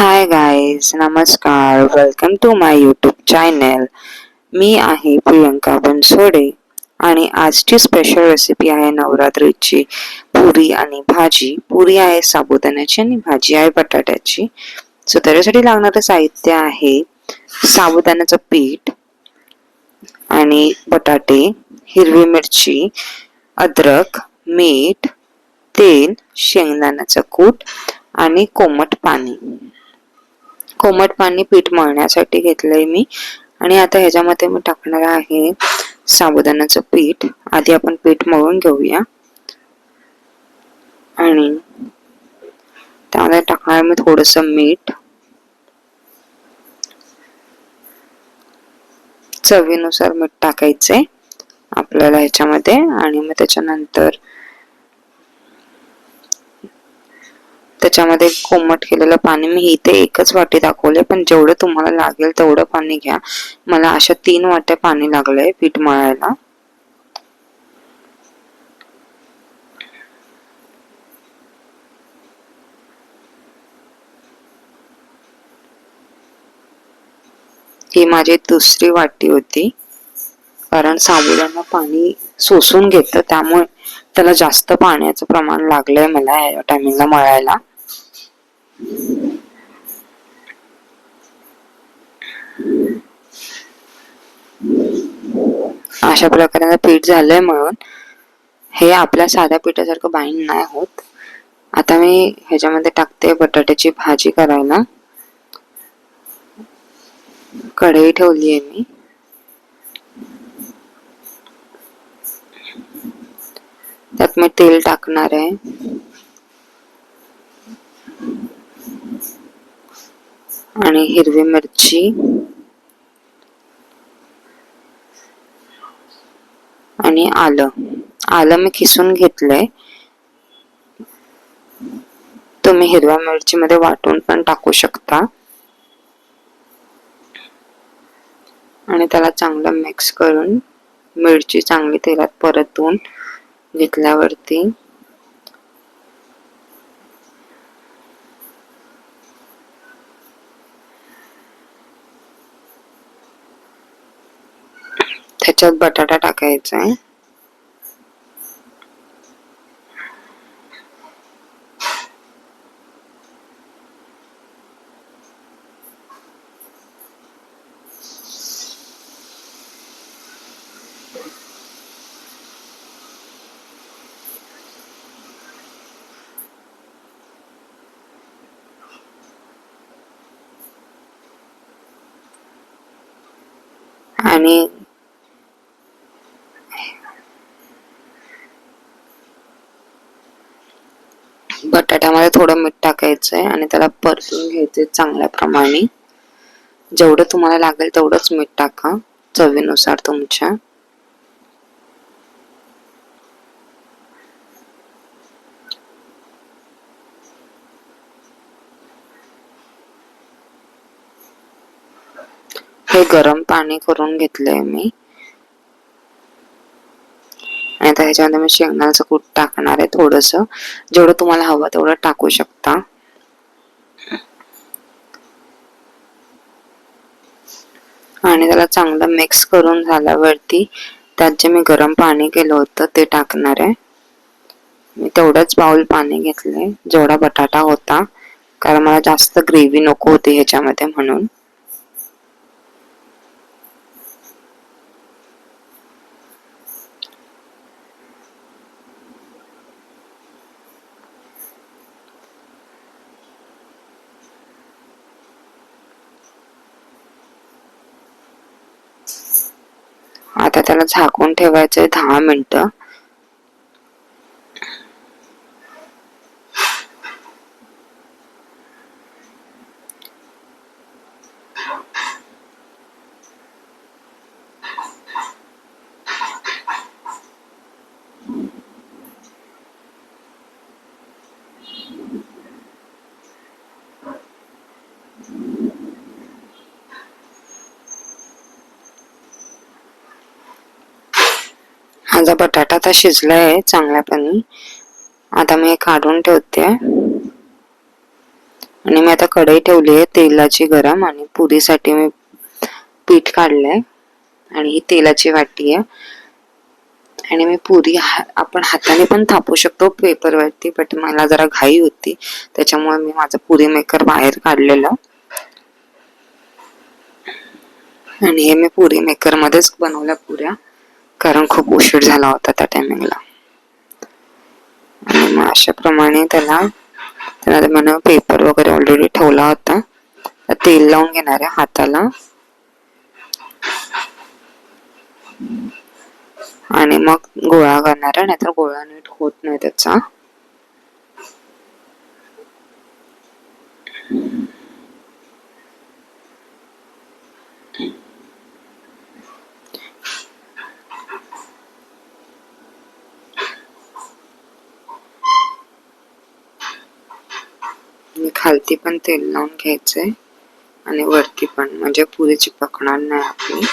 हाय guys, नमस्कार. Welcome to my YouTube channel. मी आहे प्रियंका बनसोडे आणि आजची स्पेशल रेसिपी आहे नवरात्रीची पुरी आणि भाजी. पुरी आहे साबुदाण्याची आणि भाजी आहे बटाट्याची. सो त्याच्यासाठी लागणारं साहित्य आहे साबुदाण्याचं पीठ आणि बटाटे, हिरवी मिरची, अद्रक, मीठ, तेल, शेंगदाण्याचं कूट आणि कोमट पाणी. कोमट पाणी पीठ मळण्यासाठी घेतलंय मी. आणि आता ह्याच्यामध्ये मी टाकणार आहे साबुदाण्याचं पीठ. आधी आपण पीठ मळून घेऊया आणि त्यामध्ये टाकणार मी थोडंसं मीठ, चवीनुसार मीठ टाकायचंय आपल्याला ह्याच्यामध्ये. आणि मग त्याच्यामध्ये कोमट केलेलं पाणी मी इथे एकच वाटी दाखवले, पण जेवढं तुम्हाला लागेल तेवढं पाणी घ्या. मला अशा 3 वाट्या पाणी लागलंय पीठ मळायला. ही माझी दुसरी वाटी होती, कारण साबुदाणा पाणी शोषून घेतं, त्यामुळे त्याला जास्त पाण्याचं प्रमाण लागलंय मला या टायमिंगला मळायला. अशा प्रकारे पीठ झालंय मळून. हे आपल्या साध्या पिठासारखं बाइंड नाही होत. आता मी ह्याच्यामध्ये टाकते बटाट्याची भाजी करायला. कढई ठेवली आहे मी. त्यात मी तेल टाकणार आहे आणि हिरवी मिरची आणि आलं मी खिसून घेतलंय. तुम्ही हिरव्या मिरची मध्ये वाटून पण टाकू शकता. आणि त्याला चांगलं मिक्स करून मिरची चांगली तेलात परतून घेतल्यावरती त्याच्यात बटाटा टाकायचा आहे. आणि बटाट्यामध्ये थोडं मीठ टाकायचंय आणि त्याला परतून घ्यायचंय चांगल्या प्रमाणे. जेवढं तुम्हाला लागेल तेवढंच मीठ टाका, चवीनुसार तुमच्या. हे गरम पाणी करून घेतलंय मी. आणि आता ह्याच्यामध्ये मी शेंगदाण्याचं कूट टाकणार आहे थोडंसं. जेवढं तुम्हाला हवं तेवढं टाकू शकता. आणि त्याला चांगलं मिक्स करून झाल्यावरती त्यात जे मी गरम पाणी केलं होतं ते टाकणार आहे. मी तेवढंच बाउल पाणी घेतलंय जेवढा बटाटा होता, कारण मला जास्त ग्रेव्ही नको होती ह्याच्यामध्ये म्हणून. आता त्याला झाकून ठेवायचंय 10 मिनिटं. माझा बटाटा आता शिजलाय चांगल्यापणे. आता मी काढून ठेवते. आणि मी आता कढई ठेवली आहे तेलाची गरम आणि पुरीसाठी मी पीठ काढलंय आणि ही तेलाची वाटी आहे आणि मी पुरी आपण हाताने पण थापू शकतो पेपरवरती, बट मला जरा घाई होती त्याच्यामुळे मी माझं पुरी मेकर बाहेर काढलेलं आणि हे मी पुरी मेकर मध्येच बनवल्या पुऱ्या, कारण खूप उशीर झाला होता त्या टायमिंगला. आणि मग अशा प्रमाणे त्याला त्याला पेपर वगैरे ऑलरेडी ठेवला होता. तेल लावून घेणार आहे हाताला आणि मग गोळा करणार आहे, नाहीतर गोळा नीट होत नाही त्याचा. खालती पण तेल लावून घ्यायचंय आणि वरती पण, म्हणजे पुरी चिपकणार नाही आपली.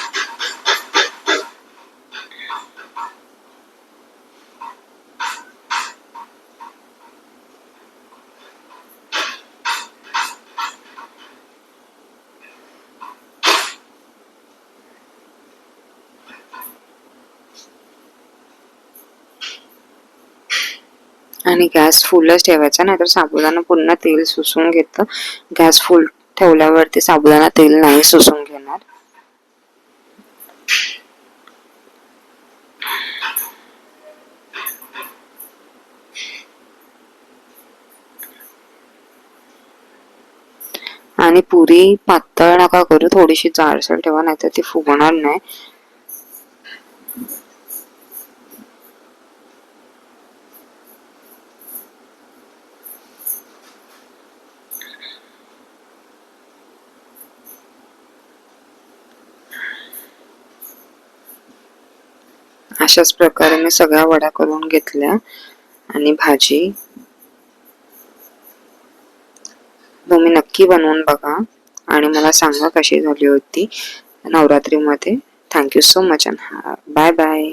आणि गॅस फुलच ठेवायचा, नाहीतर साबुदाणा पुन्हा तेल सुसून घेतं. गॅस फुल ठेवल्यावरती साबुदाणा तेल नाही सुसून घेणार. आणि पुरी पातळ नका करू, थोडीशी जाडसर ठेवा, नाहीतर ती फुगणार नाही. अशाच प्रकारे मी सगळ्या वड्या करून घेतल्या. आणि भाजी तुम्ही नक्की बनवून बघा आणि मला सांगा कशी झाली होती नवरात्रीमध्ये. Thank you so much and bye bye.